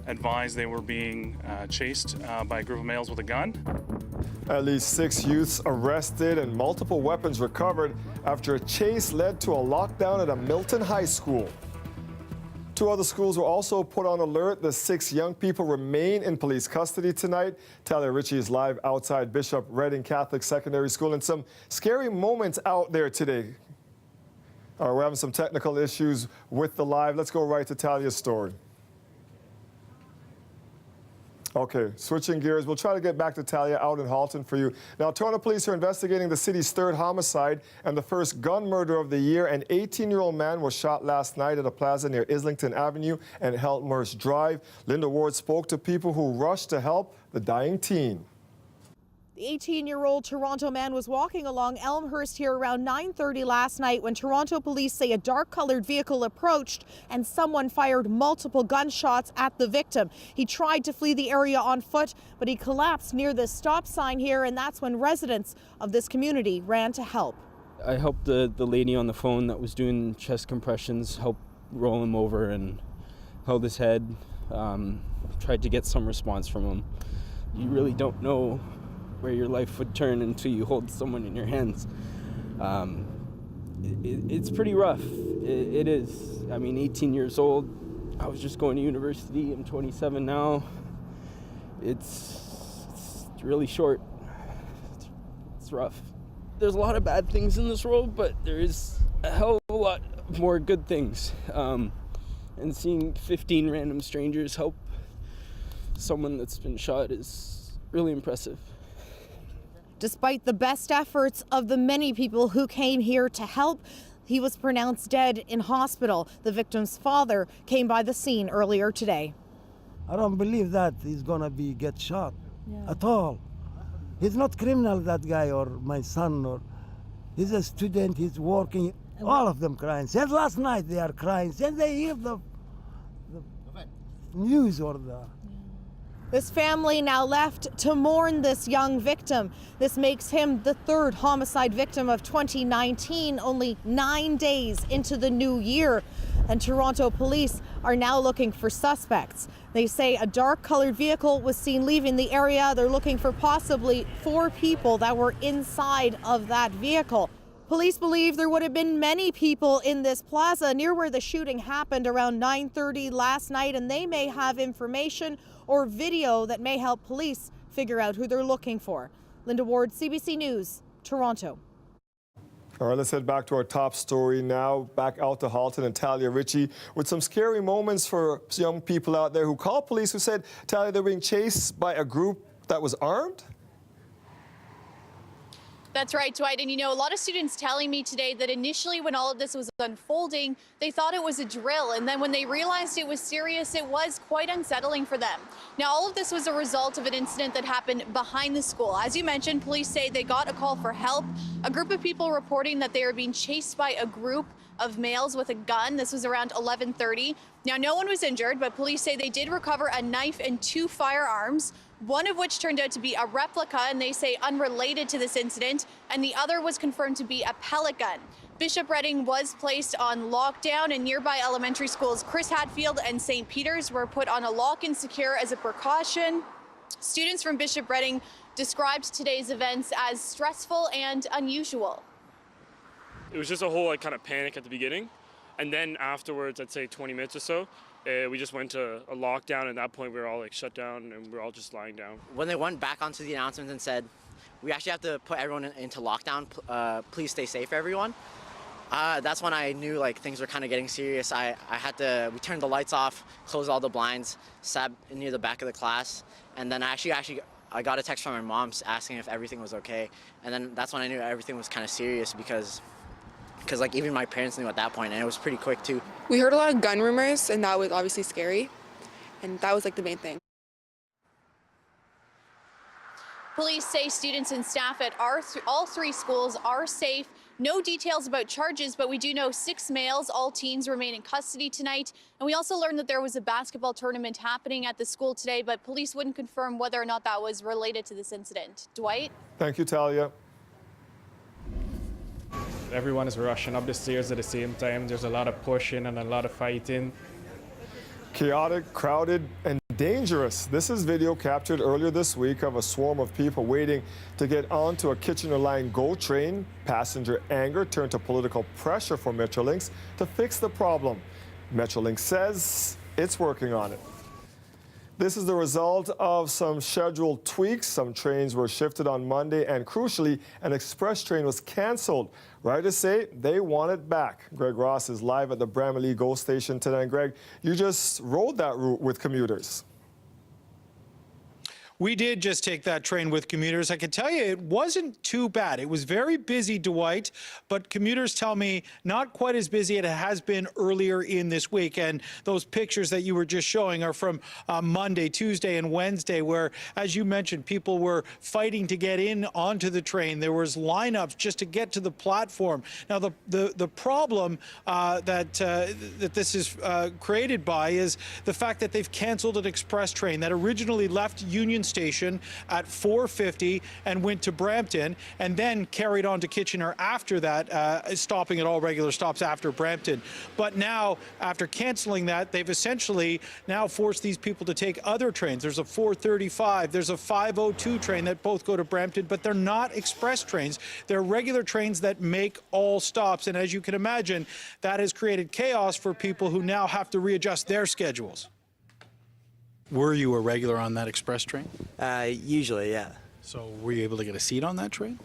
advised they were being chased by a group of males with a gun. At least 6 youths arrested and multiple weapons recovered after a chase led to a lockdown at a Milton High School. 2 other schools were also put on alert. The 6 young people remain in police custody tonight. Talia Ritchie is live outside Bishop Redding Catholic Secondary School, and some scary moments out there today. All right, we're having some technical issues with the live. Let's go right to Talia's story. Okay, switching gears, we'll try to get back to Talia out in Halton for you. Now, Toronto police are investigating the city's 3rd homicide and the first gun murder of the year. An 18-year-old man was shot last night at a plaza near Islington Avenue and Helmhurst Drive. Linda Ward spoke to people who rushed to help the dying teen. The 18-year-old Toronto man was walking along Elmhurst here around 9:30 last night when Toronto police say a dark-colored vehicle approached and someone fired multiple gunshots at the victim. He tried to flee the area on foot, but he collapsed near the stop sign here, and that's when residents of this community ran to help. I helped the lady on the phone that was doing chest compressions, helped roll him over and held his head, tried to get some response from him. You really don't know where your life would turn until you hold someone in your hands. It's pretty rough. It is. I mean, 18 years old. I was just going to university. I'm 27 now. It's really short. It's rough. There's a lot of bad things in this world, but there is a hell of a lot more good things. And seeing 15 random strangers help someone that's been shot is really impressive. Despite the best efforts of the many people who came here to help, he was pronounced dead in hospital. The victim's father came by the scene earlier today. I don't believe that he's gonna get shot at all. He's not criminal, that guy, or my son, or he's a student, he's working. All of them crying. Since last night they are crying. Since they hear the news or the... This family now left to mourn this young victim. This makes him the 3rd homicide victim of 2019, only 9 days into the new year. And Toronto police are now looking for suspects. They say a dark-colored vehicle was seen leaving the area. They're looking for possibly 4 people that were inside of that vehicle. Police believe there would have been many people in this plaza near where the shooting happened around 9:30 last night, and they may have information or video that may help police figure out who they're looking for. Linda Ward, CBC News, Toronto. All right, let's head back to our top story now. Back out to Halton and Talia Ritchie with some scary moments for young people out there who called police, who said, Talia, they're being chased by a group that was armed? That's right, Dwight. And you know, a lot of students telling me today that initially when all of this was unfolding, they thought it was a drill. And then when they realized it was serious, it was quite unsettling for them. Now, all of this was a result of an incident that happened behind the school. As you mentioned, police say they got a call for help. A group of people reporting that they were being chased by a group of males with a gun. This was around 11:30. Now, no one was injured, but police say they did recover a knife and 2 firearms, one of which turned out to be a replica, and they say unrelated to this incident, and the other was confirmed to be a pellet gun. Bishop Redding was placed on lockdown, and nearby elementary schools Chris Hadfield and St. Peter's were put on a lock and secure as a precaution. Students from Bishop Redding described today's events as stressful and unusual. It was just a whole kind of panic at the beginning, and then afterwards, I'd say 20 minutes or so, we just went to a lockdown. And at that point, we were all shut down, and we were all just lying down. When they went back onto the announcements and said, we actually have to put everyone into lockdown, please stay safe, everyone. That's when I knew things were kind of getting serious. We turned the lights off, closed all the blinds, sat near the back of the class, and then I got a text from my mom asking if everything was okay. And then that's when I knew everything was kind of serious because even my parents knew at that point, and it was pretty quick too. We heard a lot of gun rumors, and that was obviously scary, and that was the main thing. Police say students and staff at all 3 schools are safe. No details about charges, but we do know 6 males, all teens, remain in custody tonight. And we also learned that there was a basketball tournament happening at the school today, but police wouldn't confirm whether or not that was related to this incident. Dwight? Thank you, Talia. Everyone is rushing up the stairs at the same time. There's a lot of pushing and a lot of fighting. Chaotic, crowded, and dangerous. This is video captured earlier this week of a swarm of people waiting to get onto a Kitchener Line GO train. Passenger anger turned to political pressure for Metrolinx to fix the problem. Metrolinx says it's working on it. This is the result of some scheduled tweaks. Some trains were shifted on Monday, and crucially, an express train was canceled. Riders say they want it back. Greg Ross is live at the Brampton GO station today. And Greg, you just rode that route with commuters. We did just take that train with commuters. I can tell you it wasn't too bad. It was very busy, Dwight, but commuters tell me not quite as busy as it has been earlier in this week. And those pictures that you were just showing are from Monday, Tuesday, and Wednesday, where, as you mentioned, people were fighting to get in onto the train. There was lineups just to get to the platform. Now, the problem that this is created by is the fact that they've canceled an express train that originally left Union Station at 4:50 and went to Brampton, and then carried on to Kitchener after that, stopping at all regular stops after Brampton. But now, after canceling that, they've essentially now forced these people to take other trains. There's a 4:35, there's a 5:02 train that both go to Brampton, but they're not express trains. They're regular trains that make all stops. And as you can imagine, that has created chaos for people who now have to readjust their schedules. Were you a regular on that express train? Usually, yeah. So were you able to get a seat on that train?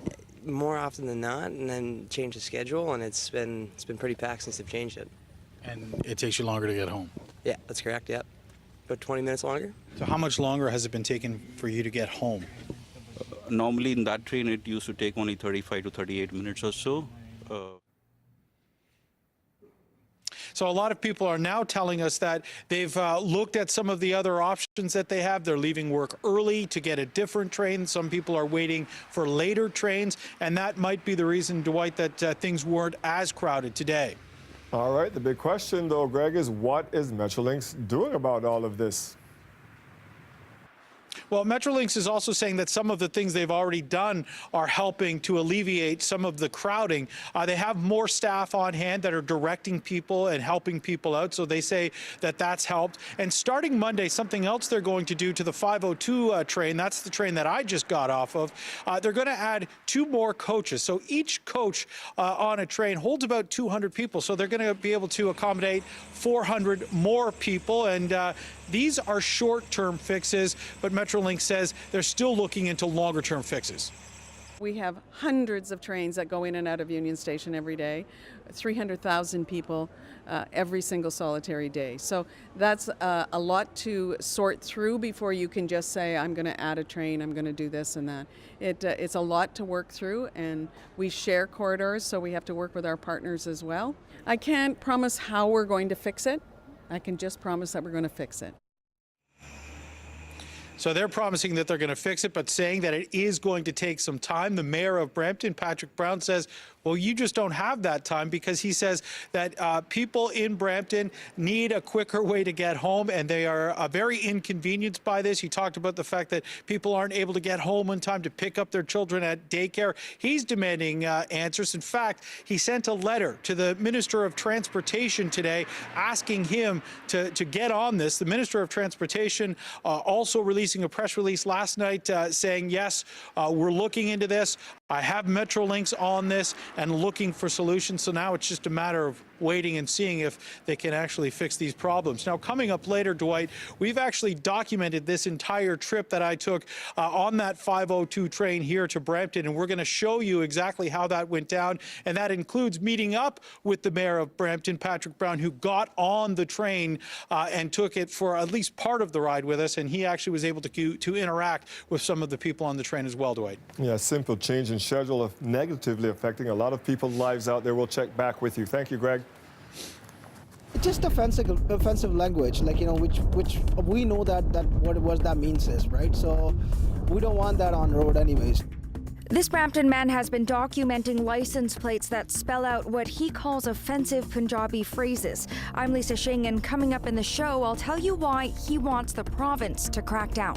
More often than not, and then change the schedule, and it's been pretty packed since they've changed it. And it takes you longer to get home? Yeah, that's correct, yeah. About 20 minutes longer. So how much longer has it been taking for you to get home? Normally in that train it used to take only 35 to 38 minutes or so. So a lot of people are now telling us that they've looked at some of the other options that they have. They're leaving work early to get a different train. Some people are waiting for later trains, and that might be the reason, Dwight, that things weren't as crowded today. All right, the big question, though, Greg, is what is Metrolinx doing about all of this? Well, Metrolinx is also saying that some of the things they've already done are helping to alleviate some of the crowding. They have more staff on hand that are directing people and helping people out, so they say that that's helped. And starting Monday, something else they're going to do to the 5:02 train, that's the train that I just got off of, they're going to add 2 more coaches. So each coach on a train holds about 200 people, so they're going to be able to accommodate 400 more people. And these are short-term fixes, but Metrolinx says they're still looking into longer-term fixes. We have hundreds of trains that go in and out of Union Station every day, 300,000 people every single solitary day. So that's a lot to sort through before you can just say, I'm going to add a train, I'm going to do this and that. It's a lot to work through, and we share corridors, so we have to work with our partners as well. I can't promise how we're going to fix it. I can just promise that we're going to fix it. So they're promising that they're going to fix it, but saying that it is going to take some time. The mayor of Brampton, Patrick Brown, says, well, you just don't have that time, because he says that people in Brampton need a quicker way to get home, and they are very inconvenienced by this. He talked about the fact that people aren't able to get home in time to pick up their children at daycare. He's demanding answers. In fact, he sent a letter to the Minister of Transportation today asking him to get on this. The Minister of Transportation also releasing a press release last night saying, yes, we're looking into this. I have Metrolinx on this and looking for solutions. So now it's just a matter of waiting and seeing if they can actually fix these problems. Now, coming up later, Dwight, we've actually documented this entire trip that I took on that 5:02 train here to Brampton, and we're going to show you exactly how that went down. And that includes meeting up with the mayor of Brampton, Patrick Brown, who got on the train and took it for at least part of the ride with us. And he actually was able to interact with some of the people on the train as well, Dwight. Yeah, simple change in schedule of negatively affecting a lot of people's lives out there. We'll check back with you. Thank you, Greg. Just offensive language, like, you know, which we know that what that means is, right? So we don't want that on road anyways. This Brampton man has been documenting license plates that spell out what he calls offensive Punjabi phrases. I'm Lisa Shing, and coming up in the show, I'll tell you why he wants the province to crack down.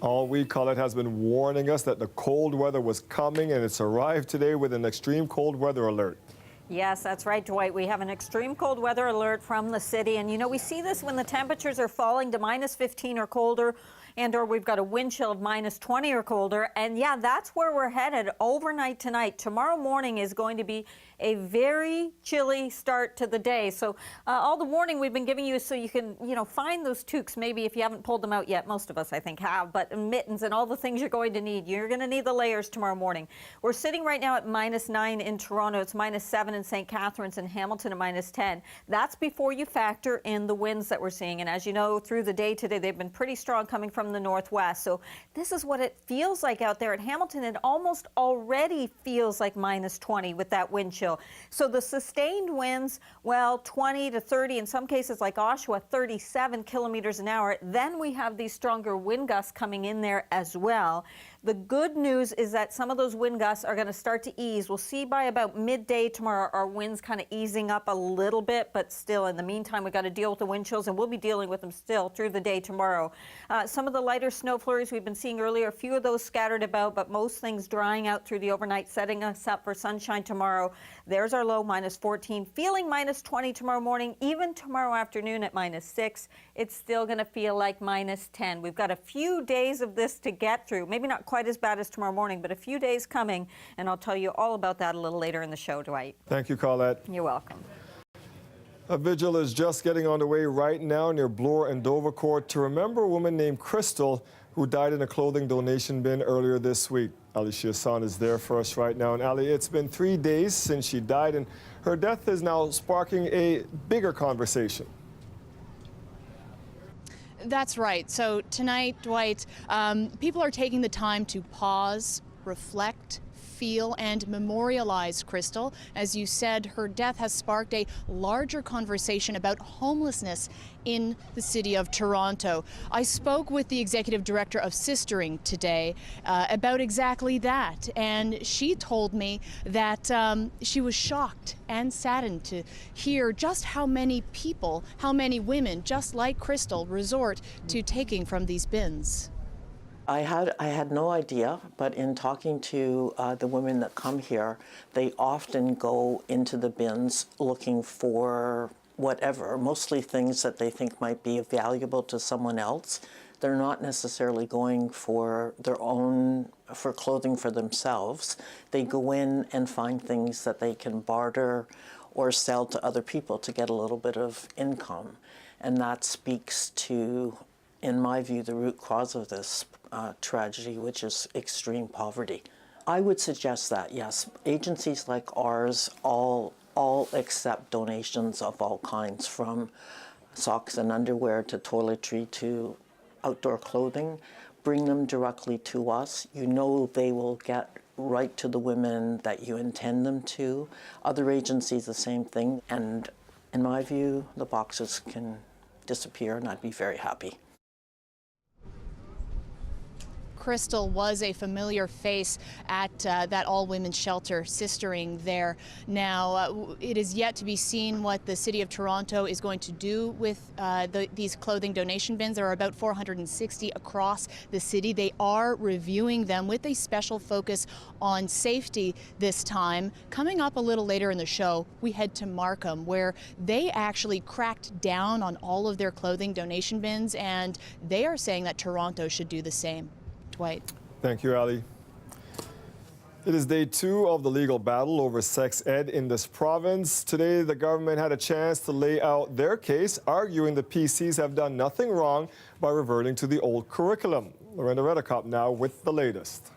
All week, Colette has been warning us that the cold weather was coming, and it's arrived today with an extreme cold weather alert. Yes, that's right, Dwight. We have an extreme cold weather alert from the city. And, you know, we see this when the temperatures are falling to -15 or colder, or we've got a wind chill of -20 or colder. And, yeah, that's where we're headed overnight tonight. Tomorrow morning is going to be a very chilly start to the day. So all the warning we've been giving you so you can, you know, find those toques. Maybe if you haven't pulled them out yet, most of us, I think, have. But mittens and all the things you're going to need. You're going to need the layers tomorrow morning. We're sitting right now at -9 in Toronto. It's -7 in St. Catharines and Hamilton at -10. That's before you factor in the winds that we're seeing. And as you know, through the day today, they've been pretty strong coming from the northwest. So this is what it feels like out there at Hamilton. It almost already feels like -20 with that wind chill. So the sustained winds, well, 20 to 30, in some cases like Oshawa, 37 kilometers an hour. Then we have these stronger wind gusts coming in there as well. The good news is that some of those wind gusts are going to start to ease. We'll see by about midday tomorrow our winds kind of easing up a little bit, but still in the meantime we've got to deal with the wind chills, and we'll be dealing with them still through the day tomorrow. Some of the lighter snow flurries we've been seeing earlier, a few of those scattered about, but most things drying out through the overnight, setting us up for sunshine tomorrow. There's our low, -14, feeling -20 tomorrow morning, even tomorrow afternoon at -6. It's still going to feel like -10. We've got a few days of this to get through. Maybe not quite as bad as tomorrow morning, but a few days coming, and I'll tell you all about that a little later in the show, Dwight. Thank you, Colette. You're welcome. A vigil is just getting underway right now near Bloor and Dovercourt to remember a woman named Crystal who died in a clothing donation bin earlier this week. Ali Shiasan is there for us right now. And Ali, it's been 3 days since she died, and her death is now sparking a bigger conversation. That's right. So tonight, Dwight, people are taking the time to pause, reflect, feel, and memorialize Crystal. As you said, her death has sparked a larger conversation about homelessness in the city of Toronto. I spoke with the executive director of Sistering today about exactly that, and she told me that she was shocked and saddened to hear just how many people, how many women, just like Crystal, resort to taking from these bins. I had no idea, but in talking to the women that come here, they often go into the bins looking for whatever, mostly things that they think might be valuable to someone else. They're not necessarily going for their own, for clothing for themselves. They go in and find things that they can barter or sell to other people to get a little bit of income. And that speaks to, in my view, the root cause of this tragedy, which is extreme poverty. I would suggest that, yes, agencies like ours all accept donations of all kinds, from socks and underwear to toiletry to outdoor clothing. Bring them directly to us. You know they will get right to the women that you intend them to. Other agencies, the same thing. And in my view, the boxes can disappear, and I'd be very happy. Crystal was a familiar face at that all-women's shelter, Sistering there. Now, it is yet to be seen what the City of Toronto is going to do with these clothing donation bins. There are about 460 across the city. They are reviewing them with a special focus on safety this time. Coming up a little later in the show, we head to Markham, where they actually cracked down on all of their clothing donation bins, and they are saying that Toronto should do the same. Dwight. Thank you, Ali. It is day 2 of the legal battle over sex ed in this province. Today, the government had a chance to lay out their case, arguing the PCs have done nothing wrong by reverting to the old curriculum. Lorena Redekop now with the latest.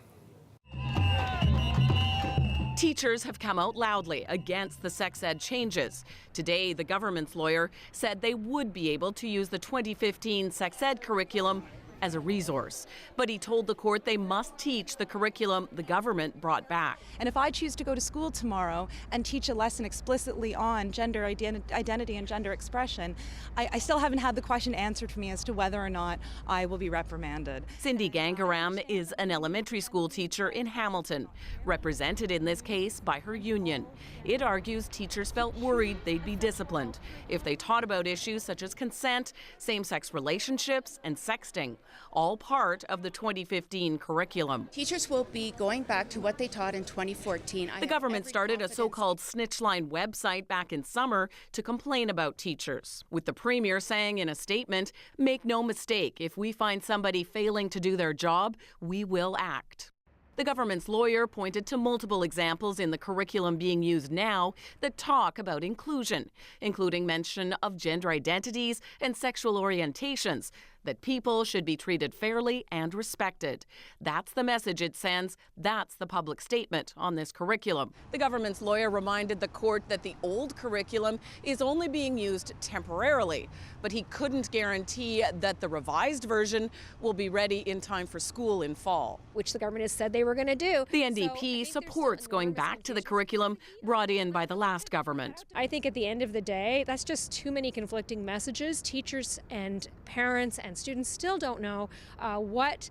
Teachers have come out loudly against the sex ed changes. Today, the government's lawyer said they would be able to use the 2015 sex ed curriculum as a resource. But he told the court they must teach the curriculum the government brought back. And if I choose to go to school tomorrow and teach a lesson explicitly on gender identity and gender expression, I still haven't had the question answered for me as to whether or not I will be reprimanded. Cindy Gangaram is an elementary school teacher in Hamilton, represented in this case by her union. It argues teachers felt worried they'd be disciplined if they taught about issues such as consent, same-sex relationships, and sexting. all part of the 2015 curriculum. Teachers will be going back to what they taught in 2014. The government started a so-called snitchline website back in summer to complain about teachers, with the Premier saying in a statement, "Make no mistake, if we find somebody failing to do their job, we will act." The government's lawyer pointed to multiple examples in the curriculum being used now that talk about inclusion, including mention of gender identities and sexual orientations, that people should be treated fairly and respected. That's the message it sends. That's the public statement on this curriculum. The government's lawyer reminded the court that the old curriculum is only being used temporarily, but he couldn't guarantee that the revised version will be ready in time for school in fall. Which the government has said they were going to do. The NDP supports going back to the curriculum brought in by the last government. I think at the end of the day, that's just too many conflicting messages. Teachers and parents and students still don't know what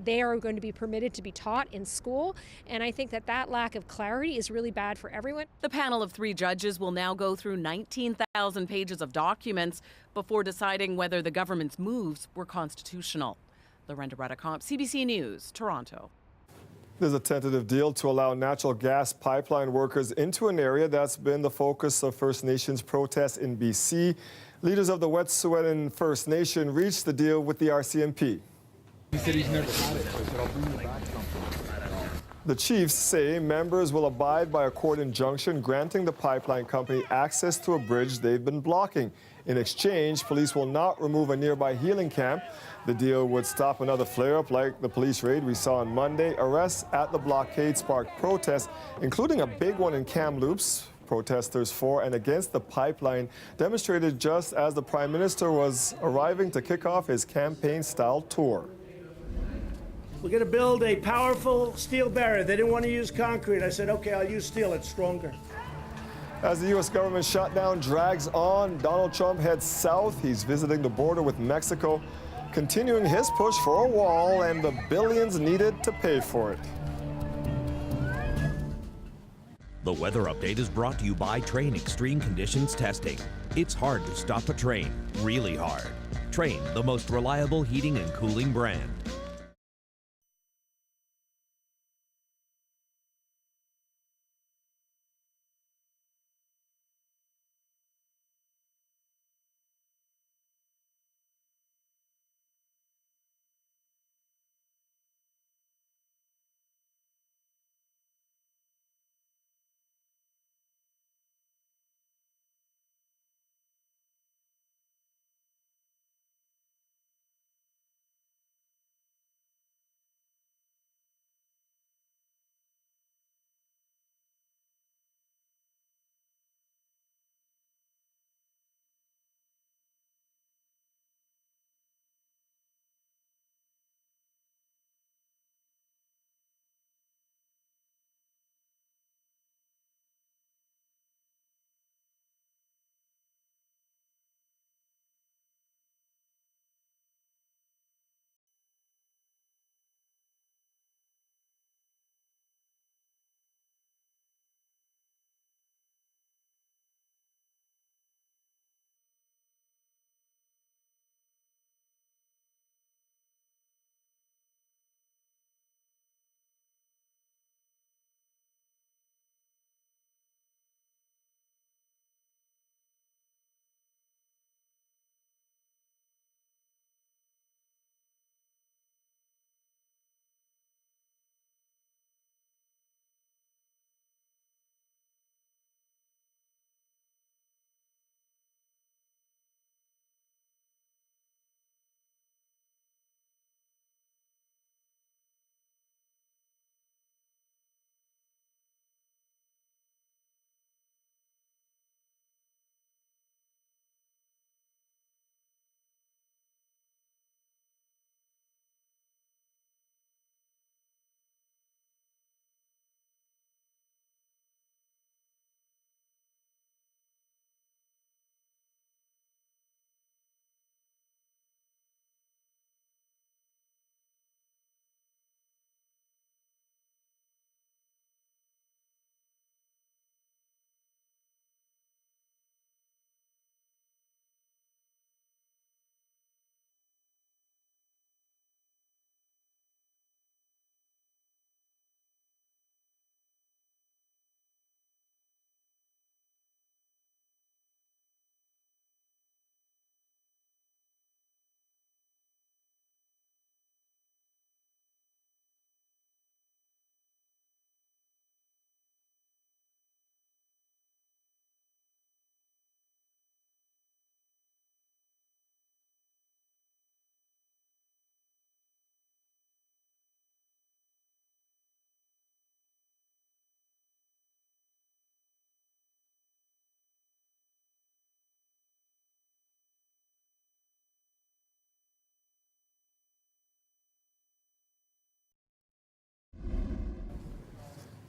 they are going to be permitted to be taught in school. And I think that that lack of clarity is really bad for everyone. The panel of 3 judges will now go through 19,000 pages of documents before deciding whether the government's moves were constitutional. Lorenda Redicomp, CBC News, Toronto. There's a tentative deal to allow natural gas pipeline workers into an area that's been the focus of First Nations protests in BC. Leaders of the Wet'suwet'en First Nation reached the deal with the RCMP. He said he's never had it, so I said, I'll bring you back something. The chiefs say members will abide by a court injunction granting the pipeline company access to a bridge they've been blocking. In exchange, police will not remove a nearby healing camp. The deal would stop another flare-up like the police raid we saw on Monday. Arrests at the blockade sparked protests, including a big one in Kamloops. Protesters for and against the pipeline demonstrated just as the Prime Minister was arriving to kick off his campaign-style tour. We're going to build a powerful steel barrier. They didn't want to use concrete. I said, okay, I'll use steel. It's stronger. As the U.S. government shutdown drags on, Donald Trump heads south. He's visiting the border with Mexico, continuing his push for a wall and the billions needed to pay for it. The weather update is brought to you by Train Extreme Conditions Testing. It's hard to stop a train, really hard. Train, the most reliable heating and cooling brand.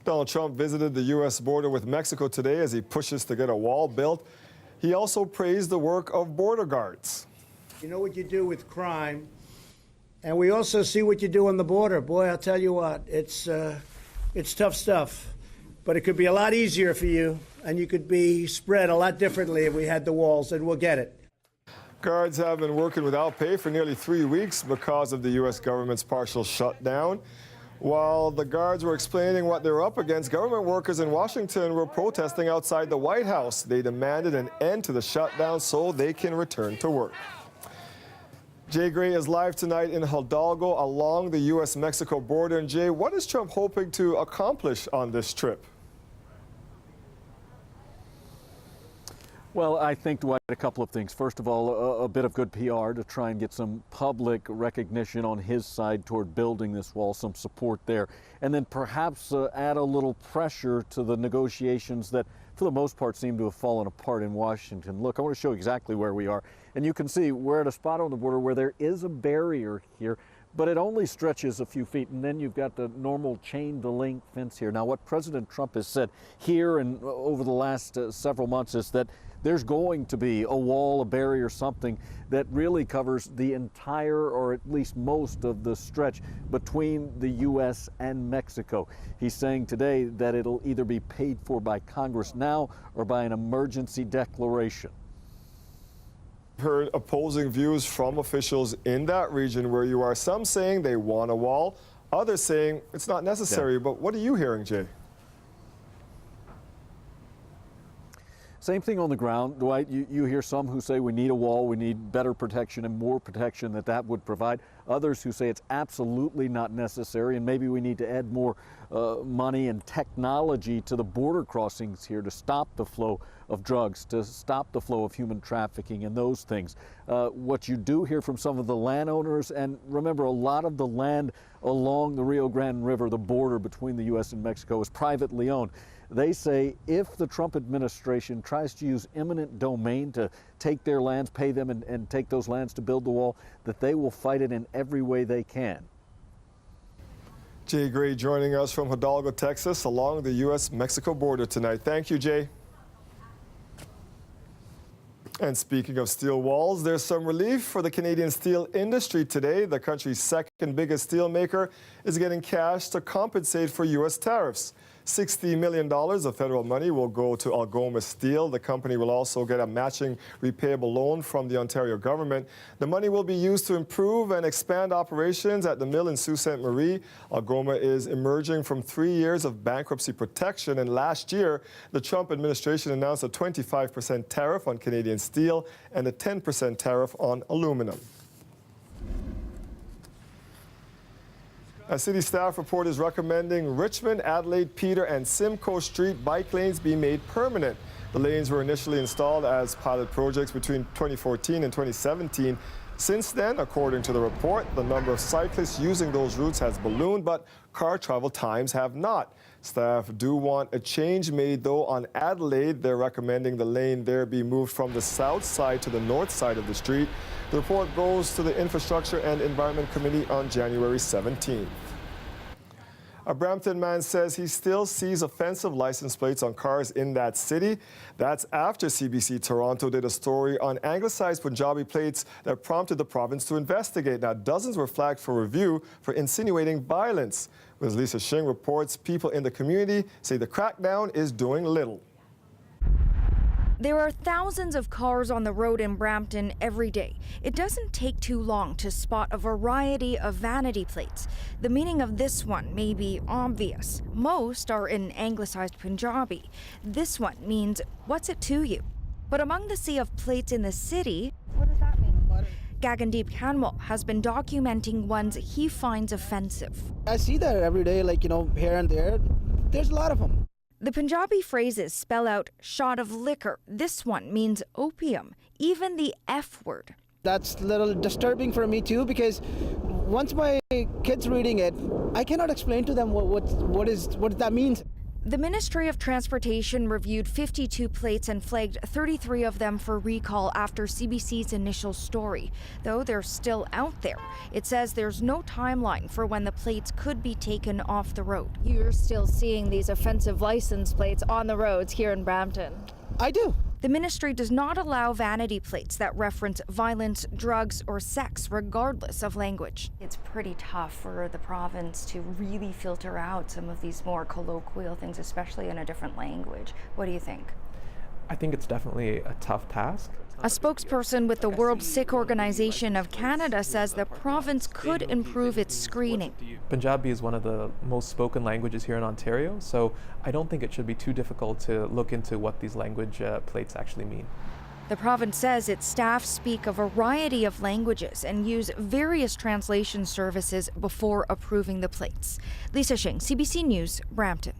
Donald Trump visited the U.S. border with Mexico today as he pushes to get a wall built. He also praised the work of border guards. You know what you do with crime, and we also see what you do on the border. Boy, I'll tell you what, it's tough stuff. But it could be a lot easier for you, and you could be spread a lot differently if we had the walls, and we'll get it. Guards have been working without pay for nearly 3 weeks because of the U.S. government's partial shutdown. While the guards were explaining what they were up against, government workers in Washington were protesting outside the White House. They demanded an end to the shutdown so they can return to work. Jay Gray is live tonight in Hidalgo along the U.S.-Mexico border. And Jay, what is Trump hoping to accomplish on this trip? Well, I think, Dwight, a couple of things. First of all, a bit of good PR to try and get some public recognition on his side toward building this wall, some support there. And then perhaps add a little pressure to the negotiations that, for the most part, seem to have fallen apart in Washington. Look, I want to show exactly where we are. And you can see we're at a spot on the border where there is a barrier here, but it only stretches a few feet, and then you've got the normal chain-to-link fence here. Now, what President Trump has said here and over the last several months is that there's going to be a wall, a barrier, something that really covers the entire, or at least most of the stretch between the U.S. and Mexico. He's saying today that it'll either be paid for by Congress now or by an emergency declaration. Heard opposing views from officials in that region where you are. Some saying they want a wall, others saying it's not necessary. Yeah. But what are you hearing, Jay? Same thing on the ground, Dwight. You hear some who say we need a wall, we need better protection and more protection that would provide. Others who say it's absolutely not necessary and maybe we need to add more money and technology to the border crossings here to stop the flow of drugs, to stop the flow of human trafficking and those things. What you do hear from some of the landowners, and remember, a lot of the land along the Rio Grande River, the border between the U.S. and Mexico, is privately owned. They say if the Trump administration tries to use eminent domain to take their lands, pay them, and take those lands to build the wall, that they will fight it in every way they can. Jay Gray joining us from Hidalgo, Texas, along the U.S.-Mexico border tonight. Thank you, Jay. And speaking of steel walls, there's some relief for the Canadian steel industry today. The country's second biggest steel maker is getting cash to compensate for U.S. tariffs. $60 million of federal money will go to Algoma Steel. The company will also get a matching repayable loan from the Ontario government. The money will be used to improve and expand operations at the mill in Sault Ste. Marie. Algoma is emerging from 3 years of bankruptcy protection, and last year, the Trump administration announced a 25% tariff on Canadian steel and a 10% tariff on aluminum. A city staff report is recommending Richmond, Adelaide, Peter, and Simcoe Street bike lanes be made permanent. The lanes were initially installed as pilot projects between 2014 and 2017. Since then, according to the report, the number of cyclists using those routes has ballooned, but car travel times have not. Staff do want a change made, though, on Adelaide. They're recommending the lane there be moved from the south side to the north side of the street. The report goes to the Infrastructure and Environment Committee on January 17th. A Brampton man says he still sees offensive license plates on cars in that city. That's after CBC Toronto did a story on anglicized Punjabi plates that prompted the province to investigate. Now, dozens were flagged for review for insinuating violence. As Lisa Shing reports, people in the community say the crackdown is doing little. There are thousands of cars on the road in Brampton every day. It doesn't take too long to spot a variety of vanity plates. The meaning of this one may be obvious. Most are in anglicized Punjabi. This one means, "What's it to you?" But among the sea of plates in the city, what does that mean? Gagandeep Kanwal has been documenting ones he finds offensive. I see that every day, here and there. There's a lot of them. The Punjabi phrases spell out shot of liquor. This one means opium, even the F word. That's a little disturbing for me too, because once my kid's reading it, I cannot explain to them what that means. The Ministry of Transportation reviewed 52 plates and flagged 33 of them for recall after CBC's initial story, though they're still out there. It says there's no timeline for when the plates could be taken off the road. You're still seeing these offensive license plates on the roads here in Brampton. I do. The ministry does not allow vanity plates that reference violence, drugs, or sex, regardless of language. It's pretty tough for the province to really filter out some of these more colloquial things, especially in a different language. What do you think? I think it's definitely a tough task. A spokesperson with the World Sikh Organization of Canada says the province could improve its screening. Punjabi is one of the most spoken languages here in Ontario, so I don't think it should be too difficult to look into what these language plates actually mean. The province says its staff speak a variety of languages and use various translation services before approving the plates. Lisa Shing, CBC News, Brampton.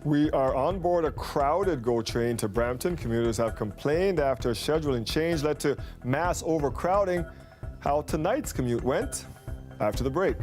We are on board a crowded GO train to Brampton. Commuters have complained after scheduling change led to mass overcrowding. How tonight's commute went after the break.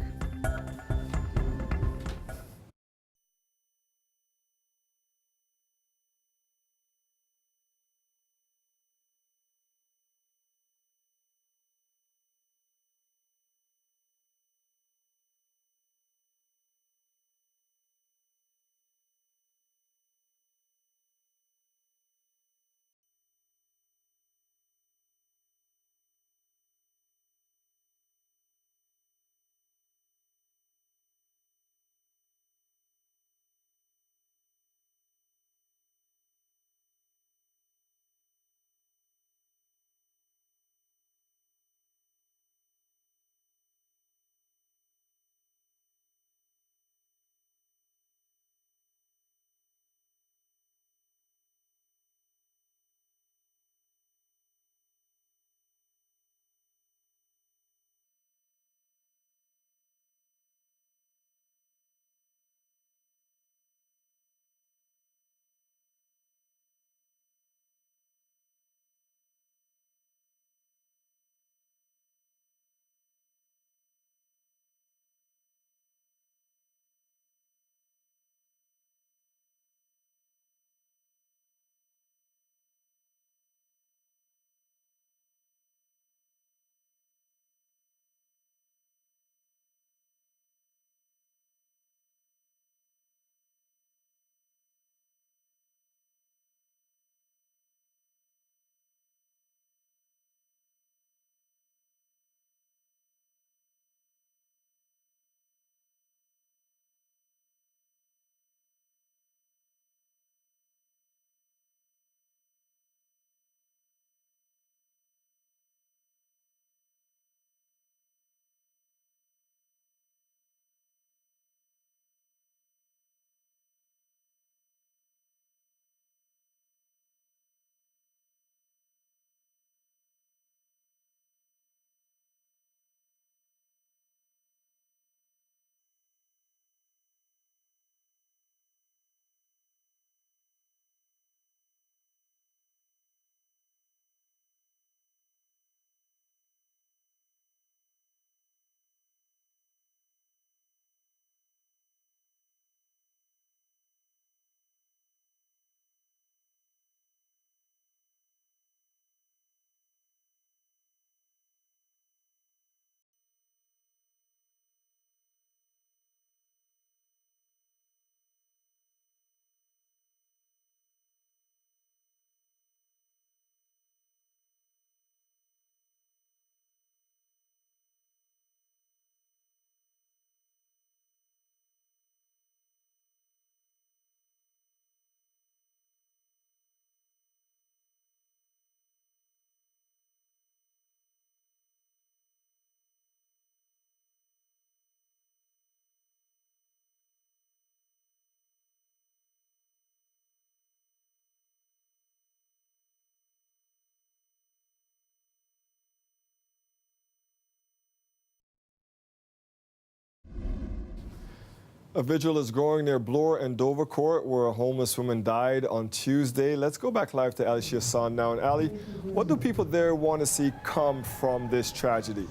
A vigil is growing near Bloor and Dovercourt, where a homeless woman died on Tuesday. Let's go back live to Ali Hassan now. And Ali, what do people there want to see come from this tragedy?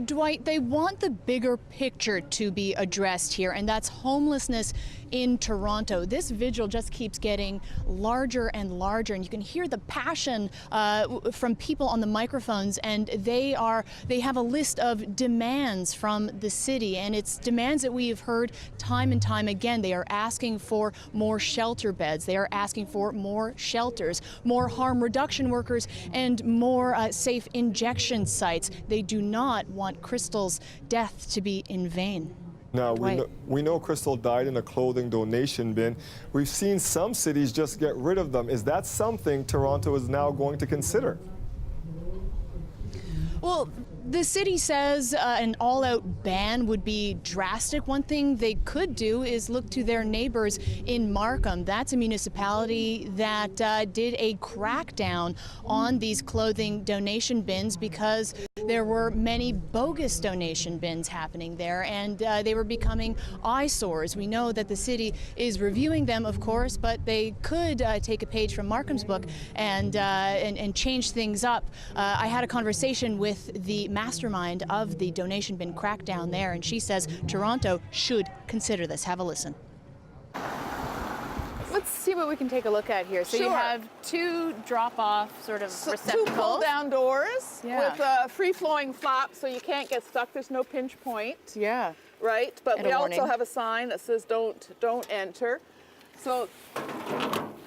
Dwight, they want the bigger picture to be addressed here, and that's homelessness in Toronto. This vigil just keeps getting larger and larger, and you can hear the passion from people on the microphones, and they have a list of demands from the city, and it's demands that we have heard time and time again. They are asking for more shelter beds, they are asking for more shelters, more harm reduction workers, and more safe injection sites. They do not want Crystal's death to be in vain. Now, we know Crystal died in a clothing donation bin. We've seen some cities just get rid of them. Is that something Toronto is now going to consider? Well, the city says an all-out ban would be drastic. One thing they could do is look to their neighbors in Markham. That's a municipality that did a crackdown on these clothing donation bins because there were many bogus donation bins happening there, and they were becoming eyesores. We know that the city is reviewing them, of course, but they could take a page from Markham's book and change things up. I had a conversation with the mastermind of the donation bin crackdown there, and she says Toronto should consider this. Have a listen. Let's see what we can take a look at here. So you have two drop-off sort of receptacles. Two pull-down doors with a free-flowing flap so you can't get stuck. There's no pinch point. Yeah. Right? But And we a also warning. have a sign that says don't enter. So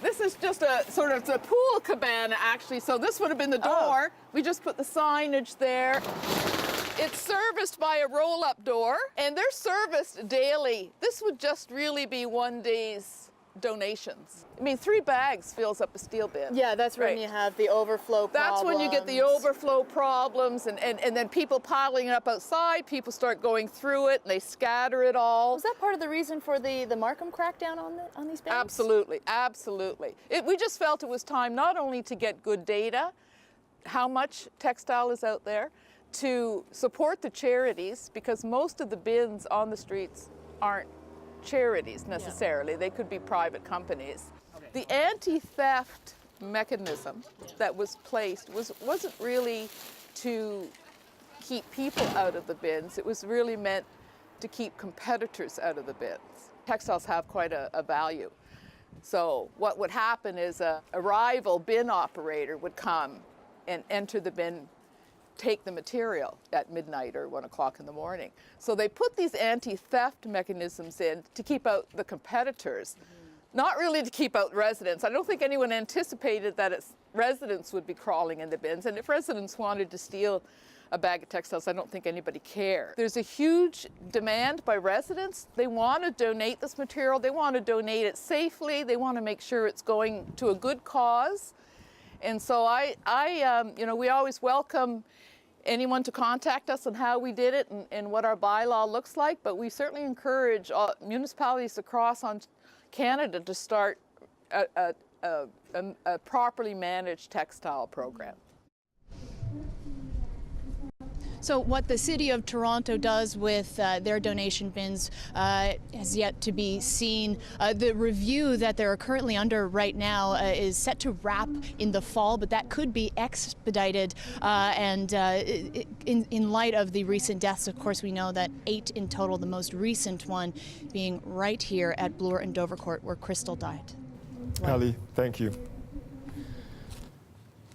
this is just a sort of a pool cabana, actually. So this would have been the door. We just put the signage there. It's serviced by a roll-up door, and they're serviced daily. This would just really be one day's donations. I mean, 3 bags fills up a steel bin. Yeah, that's when you have the overflow problems. That's when you get the overflow problems, and then people piling it up outside, people start going through it, and they scatter it all. Was that part of the reason for the Markham crackdown on these bins? Absolutely, absolutely. We just felt it was time not only to get good data, how much textile is out there, to support the charities, because most of the bins on the streets aren't charities necessarily. They could be private companies. The anti-theft mechanism that was placed wasn't really to keep people out of the bins. It was really meant to keep competitors out of the bins. Textiles have quite a value. So what would happen is a rival bin operator would come and enter the bin, take the material at midnight or 1 o'clock in the morning. So they put these anti-theft mechanisms in to keep out the competitors, not really to keep out residents. I don't think anyone anticipated that residents would be crawling in the bins, and if residents wanted to steal a bag of textiles, I don't think anybody cared. There's a huge demand by residents. They want to donate this material. They want to donate it safely. They want to make sure it's going to a good cause. And so we always welcome anyone to contact us on how we did it and what our bylaw looks like, but we certainly encourage all municipalities across on Canada to start a properly managed textile program. So what the City of Toronto does with their donation bins has yet to be seen. The review that they're currently under right now is set to wrap in the fall, but that could be expedited. In light of the recent deaths, of course, we know that 8 in total, the most recent one being right here at Bloor and Dovercourt, where Crystal died. Ali, thank you.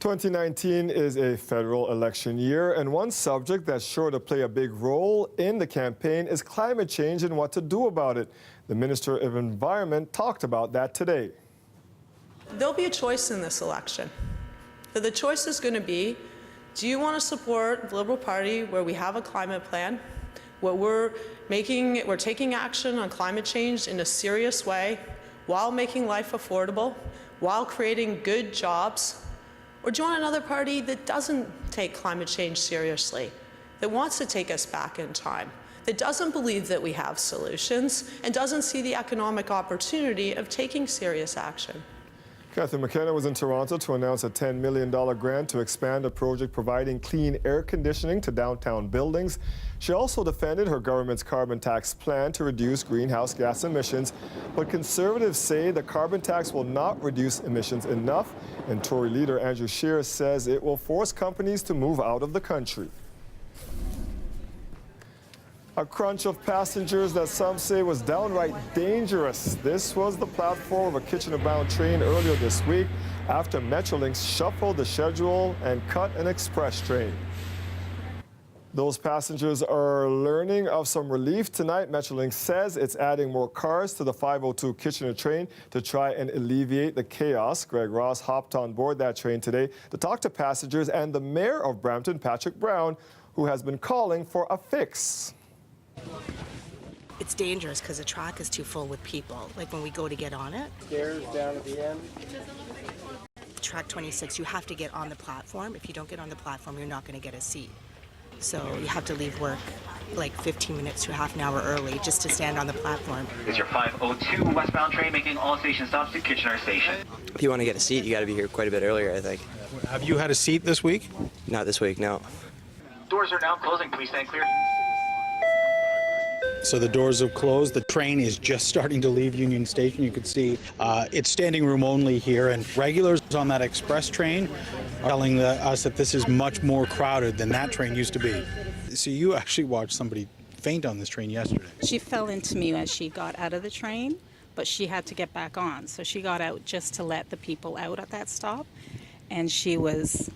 2019 is a federal election year, and one subject that's sure to play a big role in the campaign is climate change and what to do about it. The Minister of Environment talked about that today. There'll be a choice in this election. The choice is going to be, do you want to support the Liberal Party where we have a climate plan, where we're taking action on climate change in a serious way while making life affordable, while creating good jobs? Or do you want another party that doesn't take climate change seriously, that wants to take us back in time, that doesn't believe that we have solutions, and doesn't see the economic opportunity of taking serious action? Catherine McKenna was in Toronto to announce a $10 million grant to expand a project providing clean air conditioning to downtown buildings. She also defended her government's carbon tax plan to reduce greenhouse gas emissions, but Conservatives say the carbon tax will not reduce emissions enough, and Tory leader Andrew Scheer says it will force companies to move out of the country. A crunch of passengers that some say was downright dangerous. This was the platform of a Kitchener-bound train earlier this week after Metrolinx shuffled the schedule and cut an express train. Those passengers are learning of some relief tonight. Metrolinx says it's adding more cars to the 502 Kitchener train to try and alleviate the chaos. Greg Ross hopped on board that train today to talk to passengers and the mayor of Brampton, Patrick Brown, who has been calling for a fix. It's dangerous because the track is too full with people. Like when we go to get on it. Stairs down at the end. Track 26, you have to get on the platform. If you don't get on the platform, you're not going to get a seat. So you have to leave work like 15 minutes to half an hour early just to stand on the platform. It's your 502 westbound train making all station stops to Kitchener Station. If you want to get a seat, you got to be here quite a bit earlier, I think. Have you had a seat this week? Not this week, no. Doors are now closing. Please stand clear. So the doors have closed. The train is just starting to leave Union Station. You can see it's standing room only here, and regulars on that express train are telling us that this is much more crowded than that train used to be. So you actually watched somebody faint on this train yesterday. She fell into me as she got out of the train, but she had to get back on. So she got out just to let the people out at that stop, and she was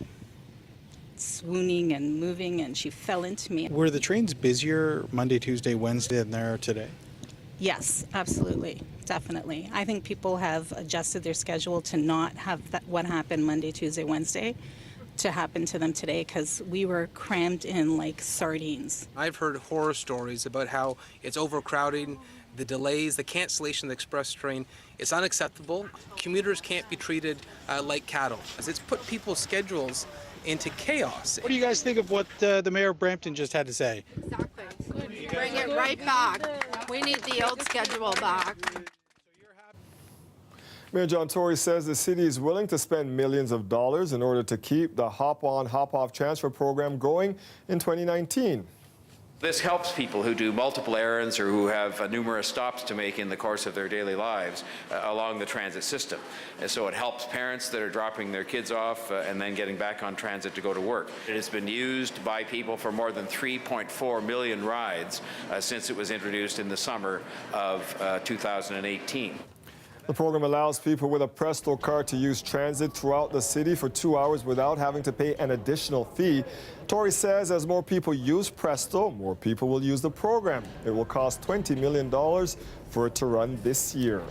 swooning and moving, and she fell into me. Were the trains busier Monday, Tuesday, Wednesday than they are today? Yes, absolutely, definitely. I think people have adjusted their schedule to not have that what happened Monday, Tuesday, Wednesday to happen to them today, because we were crammed in like sardines. I've heard horror stories about how it's overcrowding, the delays, the cancellation of the express train. It's unacceptable. Commuters can't be treated like cattle. It's put people's schedules into chaos. What do you guys think of what the mayor of Brampton just had to say? Exactly. Bring it right back. We need the old schedule back. Mayor John Tory says the city is willing to spend millions of dollars in order to keep the HopOn, HopOff transfer program going in 2019. This helps people who do multiple errands or who have numerous stops to make in the course of their daily lives along the transit system. And so it helps parents that are dropping their kids off and then getting back on transit to go to work. It has been used by people for more than 3.4 million rides since it was introduced in the summer of 2018. The program allows people with a Presto card to use transit throughout the city for 2 hours without having to pay an additional fee. Tory says as more people use Presto, more people will use the program. It will cost $20 million for it to run this year.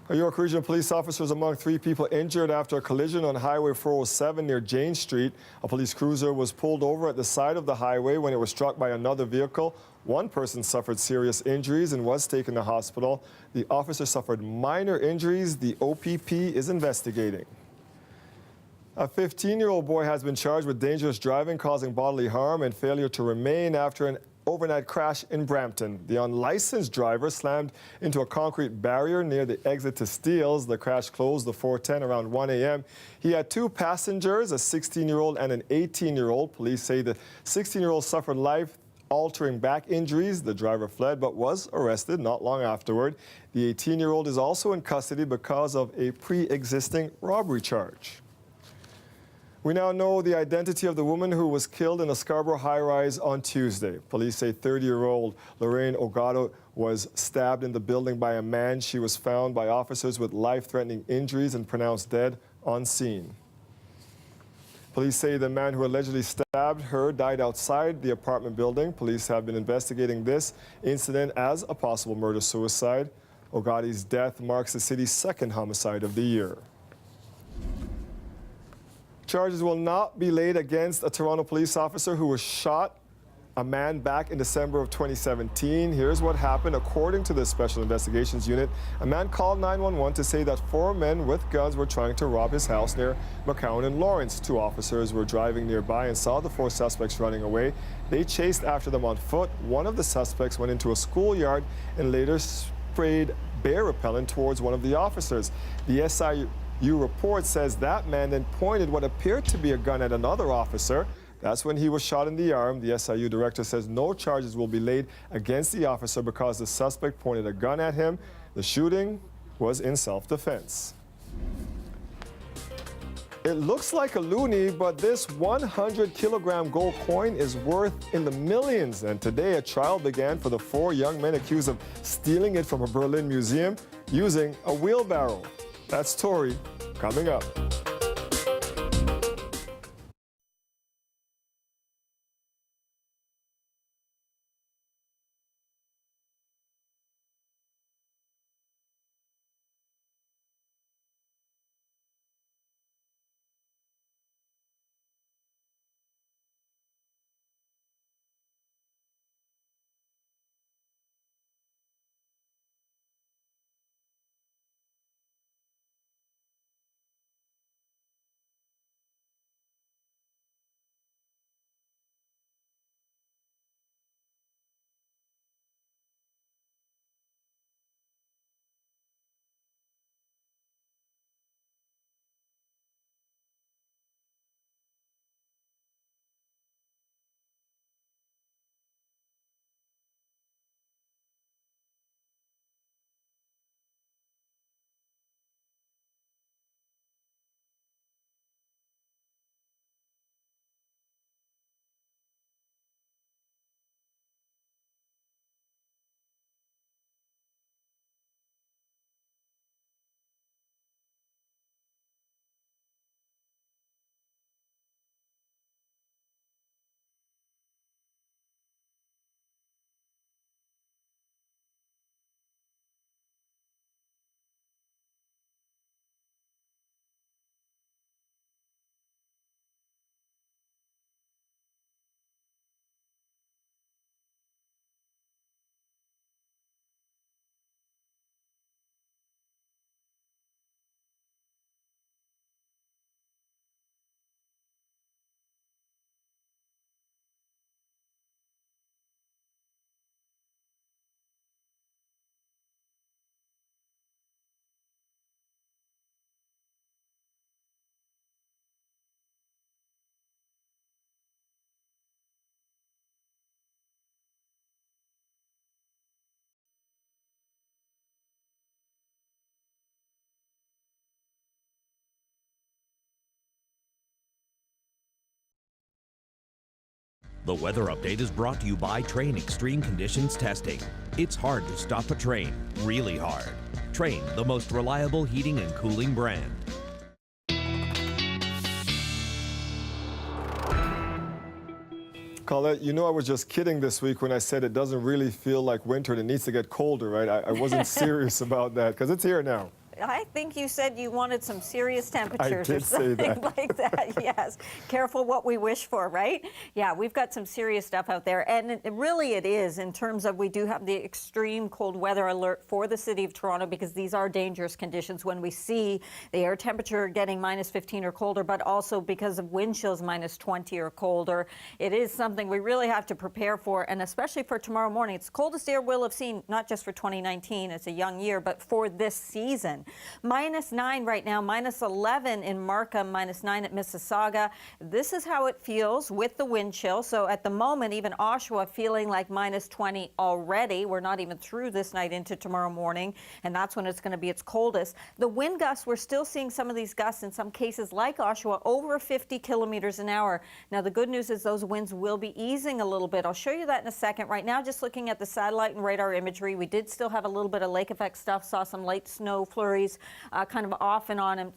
A York Regional police officer is among 3 people injured after a collision on Highway 407 near Jane Street. A police cruiser was pulled over at the side of the highway when it was struck by another vehicle. One person suffered serious injuries and was taken to hospital. The officer suffered minor injuries. The OPP is investigating. A 15-year-old boy has been charged with dangerous driving, causing bodily harm, and failure to remain after an overnight crash in Brampton. The unlicensed driver slammed into a concrete barrier near the exit to Steeles. The crash closed the 410 around 1 a.m. He had 2 passengers, a 16-year-old and an 18-year-old. Police say the 16-year-old suffered life-altering back injuries. The driver fled but was arrested not long afterward. The 18-year-old is also in custody because of a pre-existing robbery charge. We now know the identity of the woman who was killed in a Scarborough high-rise on Tuesday. Police say 30-year-old Lorraine Ogado was stabbed in the building by a man. She was found by officers with life-threatening injuries and pronounced dead on scene. Police say the man who allegedly stabbed her died outside the apartment building. Police have been investigating this incident as a possible murder-suicide. Ogadi's death marks the city's 2nd homicide of the year. Charges will not be laid against a Toronto police officer who was shot a man back in December of 2017. Here's what happened. According to the Special Investigations Unit, a man called 911 to say that 4 men with guns were trying to rob his house near McCowan and Lawrence. 2 officers were driving nearby and saw the 4 suspects running away. They chased after them on foot. One of the suspects went into a schoolyard and later sprayed bear repellent towards one of the officers. The SIU report says that man then pointed what appeared to be a gun at another officer. That's when he was shot in the arm. The SIU director says no charges will be laid against the officer because the suspect pointed a gun at him. The shooting was in self-defense. It looks like a loonie, but this 100-kilogram gold coin is worth in the millions. And today, a trial began for the 4 young men accused of stealing it from a Berlin museum using a wheelbarrow. That story coming up. The weather update is brought to you by Train Extreme Conditions Testing. It's hard to stop a train, really hard. Train, the most reliable heating and cooling brand. Colette, you know I was just kidding this week when I said it doesn't really feel like winter and it needs to get colder, right? I wasn't serious about that because it's here now. I think you said you wanted some serious temperatures or something like that. Yes. Careful what we wish for, right? Yeah, we've got some serious stuff out there. And it is in terms of we do have the extreme cold weather alert for the city of Toronto because these are dangerous conditions when we see the air temperature getting -15 or colder, but also because of wind chills -20 or colder. It is something we really have to prepare for, and especially for tomorrow morning. It's the coldest air we'll have seen, not just for 2019, it's a young year, but for this season. -9 right now, -11 in Markham, -9 at Mississauga. This is how it feels with the wind chill. So at the moment, even Oshawa feeling like -20 already. We're not even through this night into tomorrow morning, and that's when it's going to be its coldest. The wind gusts, we're still seeing some of these gusts in some cases like Oshawa over 50 kilometers an hour. Now the good news is those winds will be easing a little bit. I'll show you that in a second. Right now, just looking at the satellite and radar imagery, we did still have a little bit of lake effect stuff, saw some light snow flurries kind of off and on and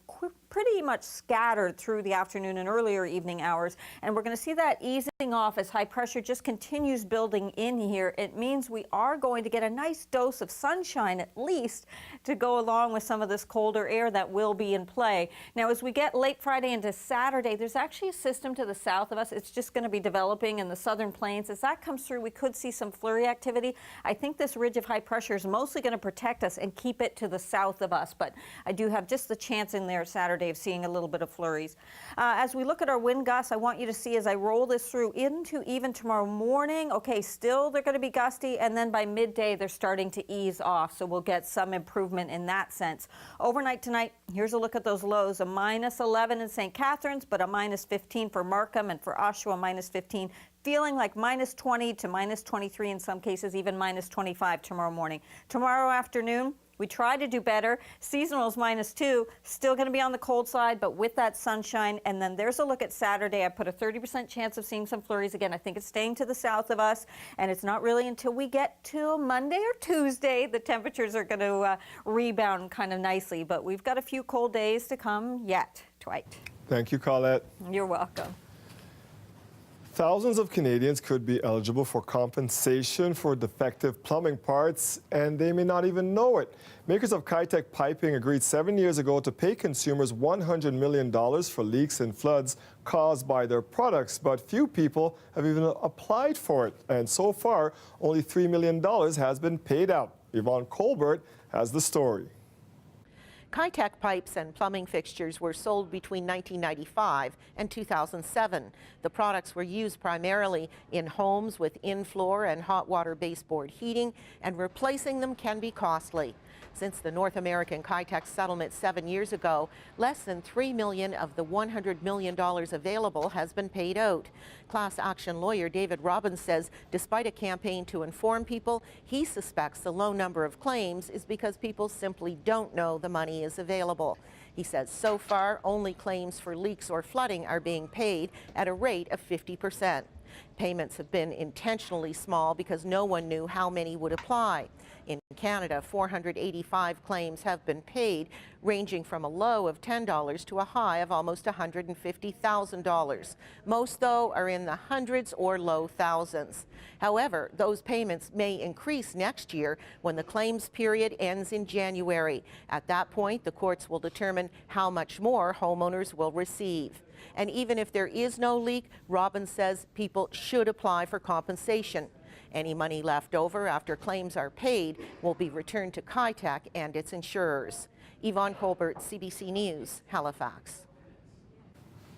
pretty much scattered through the afternoon and earlier evening hours. And we're going to see that easing off as high pressure just continues building in here. It means we are going to get a nice dose of sunshine at least to go along with some of this colder air that will be in play. Now, as we get late Friday into Saturday, there's actually a system to the south of us. It's just going to be developing in the southern plains. As that comes through, we could see some flurry activity. I think this ridge of high pressure is mostly going to protect us and keep it to the south of us. But I do have just the chance in there Saturday of seeing a little bit of flurries. As we look at our wind gusts, I want you to see as I roll this through into even tomorrow morning, okay, still they're going to be gusty, and then by midday they're starting to ease off, so we'll get some improvement in that sense. Overnight tonight, here's a look at those lows, a -11 in St. Catharines, but a -15 for Markham, and for Oshawa, -15. Feeling like -20 to -23 in some cases, even -25 tomorrow morning. Tomorrow afternoon, We try to do better. Seasonal's -2, still going to be on the cold side, but with that sunshine. And then there's a look at Saturday. I put a 30% chance of seeing some flurries again. I think it's staying to the south of us, and it's not really until we get to Monday or Tuesday the temperatures are going to rebound kind of nicely. But we've got a few cold days to come yet, Dwight. Thank you, Colette. You're welcome. Thousands of Canadians could be eligible for compensation for defective plumbing parts, and they may not even know it. Makers of Kitech Piping agreed 7 years ago to pay consumers $100 million for leaks and floods caused by their products, but few people have even applied for it. And so far, only $3 million has been paid out. Yvonne Colbert has the story. Kitech pipes and plumbing fixtures were sold between 1995 and 2007. The products were used primarily in homes with in-floor and hot water baseboard heating, and replacing them can be costly. Since the North American Kitech settlement 7 years ago, less than $3 million of the $100 million available has been paid out. Class action lawyer David Robbins says despite a campaign to inform people, he suspects the low number of claims is because people simply don't know the money is available. He says so far, only claims for leaks or flooding are being paid at a rate of 50%. Payments have been intentionally small because no one knew how many would apply. In Canada, 485 claims have been paid, ranging from a low of $10 to a high of almost $150,000. Most, though, are in the hundreds or low thousands. However, those payments may increase next year when the claims period ends in January. At that point, the courts will determine how much more homeowners will receive. And even if there is no leak, Robbins says people should apply for compensation. Any money left over after claims are paid will be returned to Kitech and its insurers. Yvonne Colbert, CBC News, Halifax.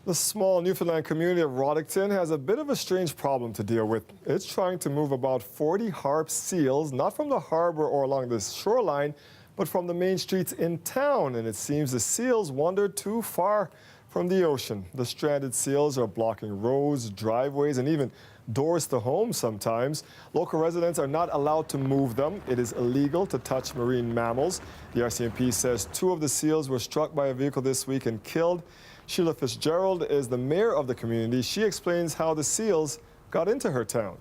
The small Newfoundland community of Roddickton has a bit of a strange problem to deal with. It's trying to move about 40 Harp seals, not from the harbor or along the shoreline, but from the main streets in town. And it seems the seals wandered too far from the ocean. The stranded seals are blocking roads, driveways, and even doors to homes sometimes. Local residents are not allowed to move them. It is illegal to touch marine mammals. The RCMP says 2 of the seals were struck by a vehicle this week and killed. Sheila Fitzgerald is the mayor of the community. She explains how the seals got into her town.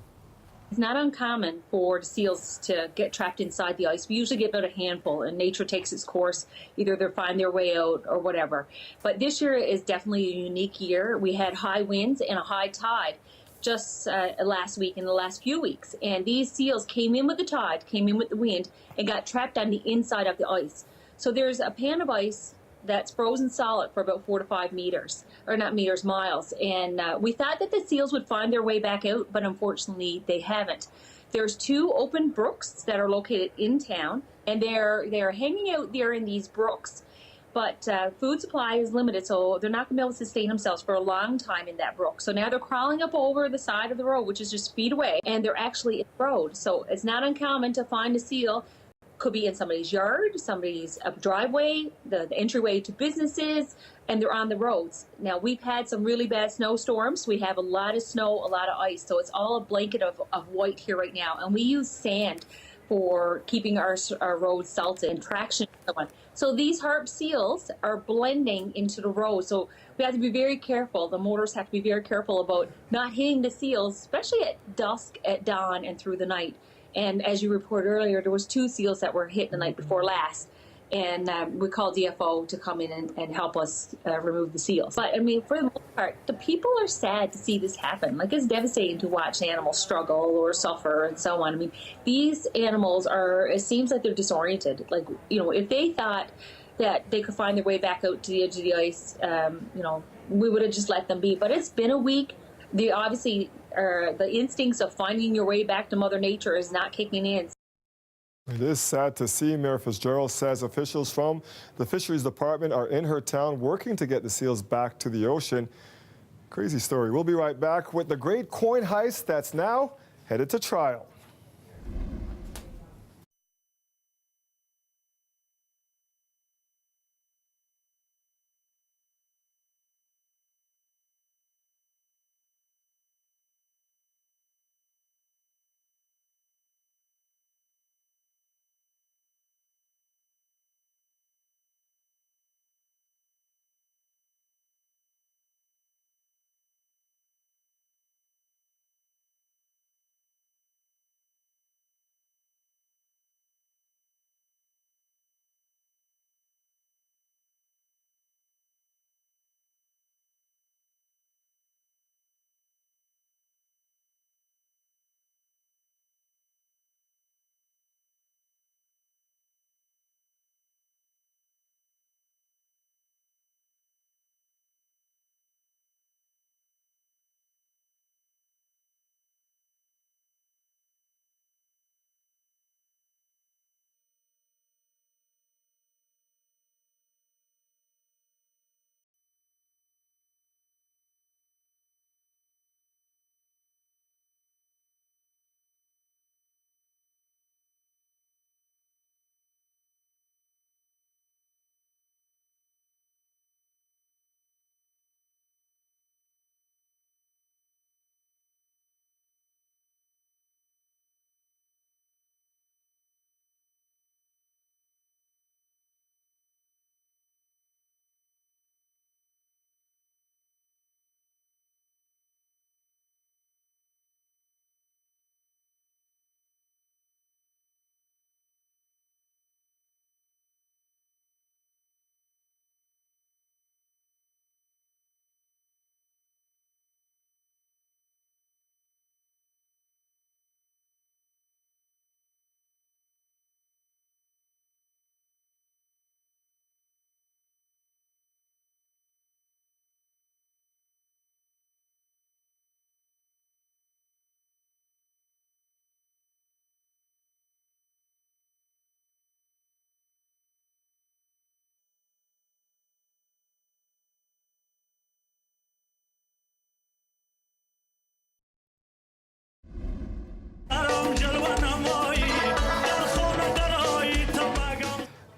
It's not uncommon for the seals to get trapped inside the ice. We usually get about a handful, and nature takes its course. Either they find their way out or whatever. But this year is definitely a unique year. We had high winds and a high tide just last week and the last few weeks. And these seals came in with the tide, came in with the wind, and got trapped on the inside of the ice. So there's a pan of ice that's frozen solid for about 4 to 5 meters, or not meters, miles. And we thought that the seals would find their way back out, but unfortunately they haven't. There's 2 open brooks that are located in town, and they're hanging out there in these brooks. But food supply is limited, so they're not going to be able to sustain themselves for a long time in that brook. So now they're crawling up over the side of the road, which is just feet away, and they're actually in the road. So it's not uncommon to find a seal. Could be in somebody's yard, somebody's driveway, the entryway to businesses, and they're on the roads. Now, we've had some really bad snowstorms. We have a lot of snow, a lot of ice, so it's all a blanket of white here right now. And we use sand for keeping our roads salted and traction and so on. So these Harp seals are blending into the road. So we have to be very careful. The motorists have to be very careful about not hitting the seals, especially at dusk, at dawn, and through the night. And as you reported earlier, there was 2 seals that were hit the night before last. And we called DFO to come in and help us remove the seals. But, I mean, for the most part, the people are sad to see this happen. Like, it's devastating to watch animals struggle or suffer and so on. I mean, these animals it seems like they're disoriented. Like, you know, if they thought that they could find their way back out to the edge of the ice, you know, we would have just let them be. But it's been a week. Obviously, the instincts of finding your way back to Mother Nature is not kicking in. It is sad to see. Mayor Fitzgerald says officials from the Fisheries Department are in her town working to get the seals back to the ocean. Crazy story. We'll be right back with the great coin heist that's now headed to trial.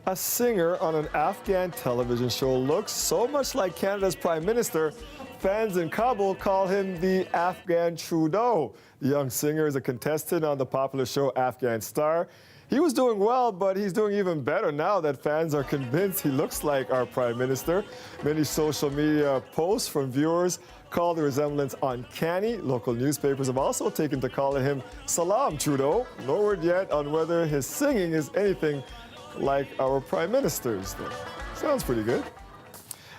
A singer on an Afghan television show looks so much like Canada's Prime Minister, fans in Kabul call him the Afghan Trudeau. The young singer is a contestant on the popular show Afghan Star. He was doing well, but he's doing even better now that fans are convinced he looks like our Prime Minister. Many social media posts from viewers call the resemblance uncanny. Local newspapers have also taken to calling him Salam Trudeau. No word yet on whether his singing is anything like our Prime Minister's, though. Sounds pretty good.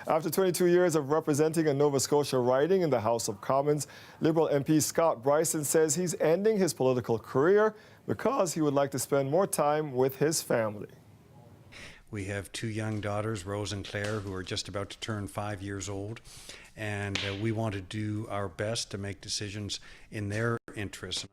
After 22 years of representing a Nova Scotia riding in the House of Commons, Liberal MP Scott Brison says he's ending his political career because he would like to spend more time with his family. We have two young daughters, Rose and Claire, who are just about to turn 5 years old, and we want to do our best to make decisions in their interests.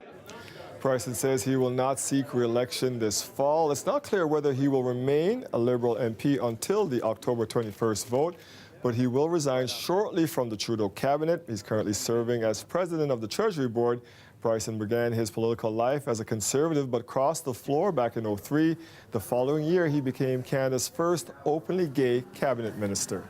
Brison says he will not seek re-election this fall. It's not clear whether he will remain a Liberal MP until the October 21st vote, but he will resign shortly from the Trudeau cabinet. He's currently serving as president of the Treasury Board. Brison began his political life as a Conservative but crossed the floor back in 2003. The following year, he became Canada's first openly gay cabinet minister.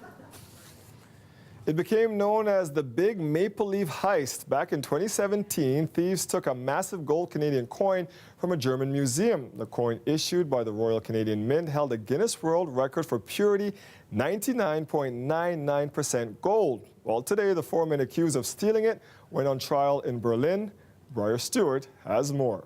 It became known as the Big Maple Leaf Heist. Back in 2017, thieves took a massive gold Canadian coin from a German museum. The coin, issued by the Royal Canadian Mint, held a Guinness World Record for purity, 99.99% gold. Well, today, the four men accused of stealing it went on trial in Berlin. Briar Stewart has more.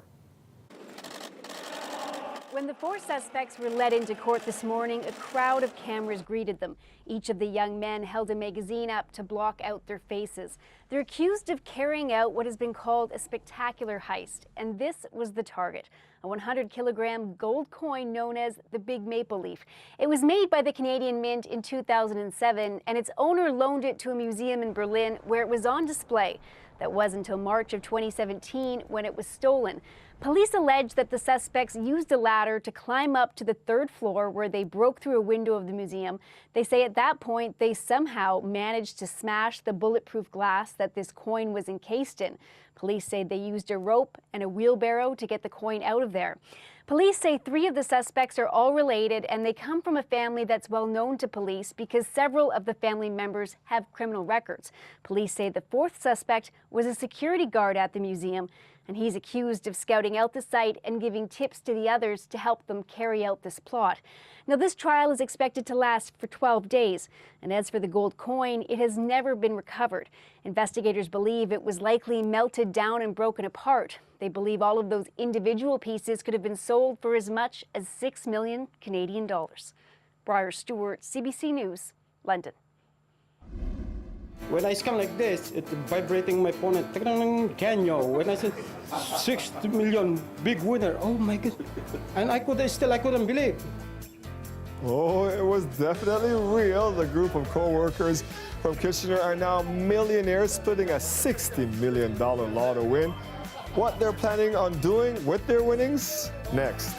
When the four suspects were led into court this morning, a crowd of cameras greeted them. Each of the young men held a magazine up to block out their faces. They're accused of carrying out what has been called a spectacular heist, and this was the target, a 100-kilogram gold coin known as the Big Maple Leaf. It was made by the Canadian Mint in 2007, and its owner loaned it to a museum in Berlin where it was on display. That was until March of 2017 when it was stolen. Police allege that the suspects used a ladder to climb up to the third floor where they broke through a window of the museum. They say at that point they somehow managed to smash the bulletproof glass that this coin was encased in. Police say they used a rope and a wheelbarrow to get the coin out of there. Police say three of the suspects are all related, and they come from a family that's well known to police because several of the family members have criminal records. Police say the fourth suspect was a security guard at the museum, and he's accused of scouting out the site and giving tips to the others to help them carry out this plot. Now, this trial is expected to last for 12 days, and as for the gold coin, it has never been recovered. Investigators believe it was likely melted down and broken apart. They believe all of those individual pieces could have been sold for as much as 6 million Canadian dollars. Briar Stewart, CBC News, London. When I scan like this, it's vibrating my phone. Canyo. When I said 60 million, big winner. Oh my God! And I couldn't believe. Oh, it was definitely real. The group of co-workers from Kitchener are now millionaires, splitting a $60 million lotto win. What they're planning on doing with their winnings? Next.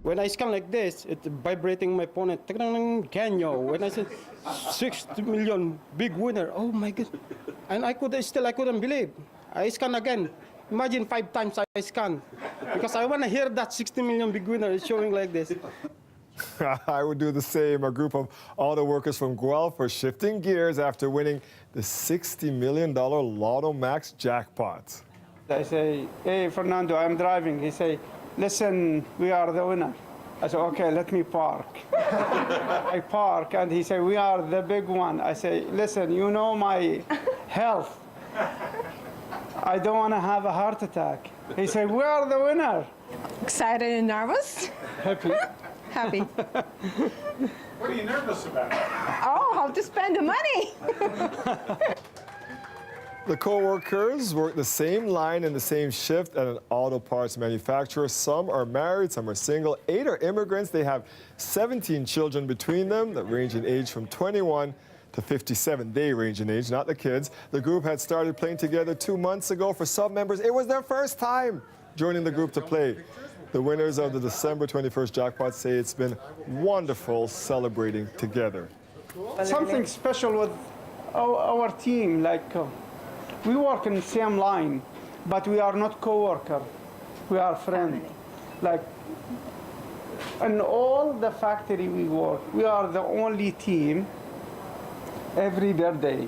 when I scan like this, it's vibrating my phone. Can you? When I said 60 million big winner, oh my God. And I couldn't believe. I scan again. Imagine 5 times I scan. Because I want to hear that 60 million big winner is showing like this. I would do the same. A group of auto workers from Guelph are shifting gears after winning the $60 million Lotto Max jackpot. I say, hey, Fernando, I'm driving. He say, listen, we are the winner. I said, okay, let me park. I park, and he said, we are the big one. I say, listen, you know my health. I don't want to have a heart attack. He said, we are the winner. Excited and nervous? Happy. Happy. What are you nervous about? Oh, how to spend the money. The co-workers work the same line in the same shift at an auto parts manufacturer. Some are married, some are single. 8 are immigrants. They have 17 children between them that range in age from 21 to 57. They range in age, not the kids. The group had started playing together 2 months ago. For some members, it was their first time joining the group to play. The winners of the December 21st jackpot say it's been wonderful celebrating together. Something special with our team, like we work in the same line, but we are not co-worker. We are friends. Like in all the factory we work, we are the only team. Every birthday,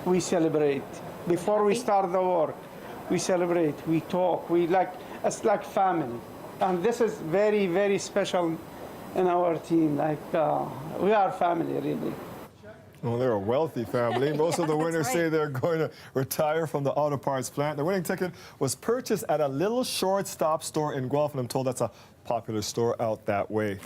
we celebrate. Before we start the work, we celebrate, we talk, it's like family. And this is very, very special in our team. Like, we are family, really. Well, they're a wealthy family. Most of the winners say they're going to retire from the auto parts plant. The winning ticket was purchased at a little short-stop store in Guelph, and I'm told that's a popular store out that way.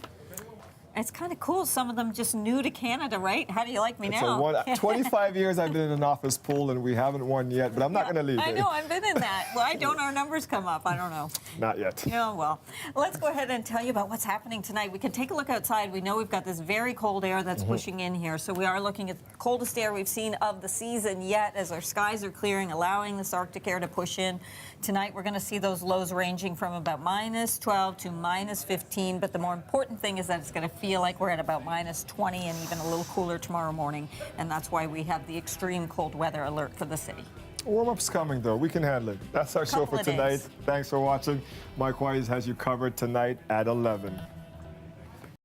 It's kind of cool. Some of them just new to Canada, right? How do you like me now? 25 years I've been in an office pool, and we haven't won yet, but I'm not going to leave. I know, I've been in that. Why don't our numbers come up? I don't know. Not yet. Yeah, well, let's go ahead and tell you about what's happening tonight. We can take a look outside. We know we've got this very cold air that's pushing in here, so we are looking at the coldest air we've seen of the season yet as our skies are clearing, allowing this Arctic air to push in. Tonight, we're going to see those lows ranging from about -12 to -15, but the more important thing is that it's going to feel like we're at about -20 and even a little cooler tomorrow morning, and that's why we have the extreme cold weather alert for the city. Warm-up's coming, though. We can handle it. That's our show for tonight. Thanks for watching. Mike Wise has you covered tonight at 11.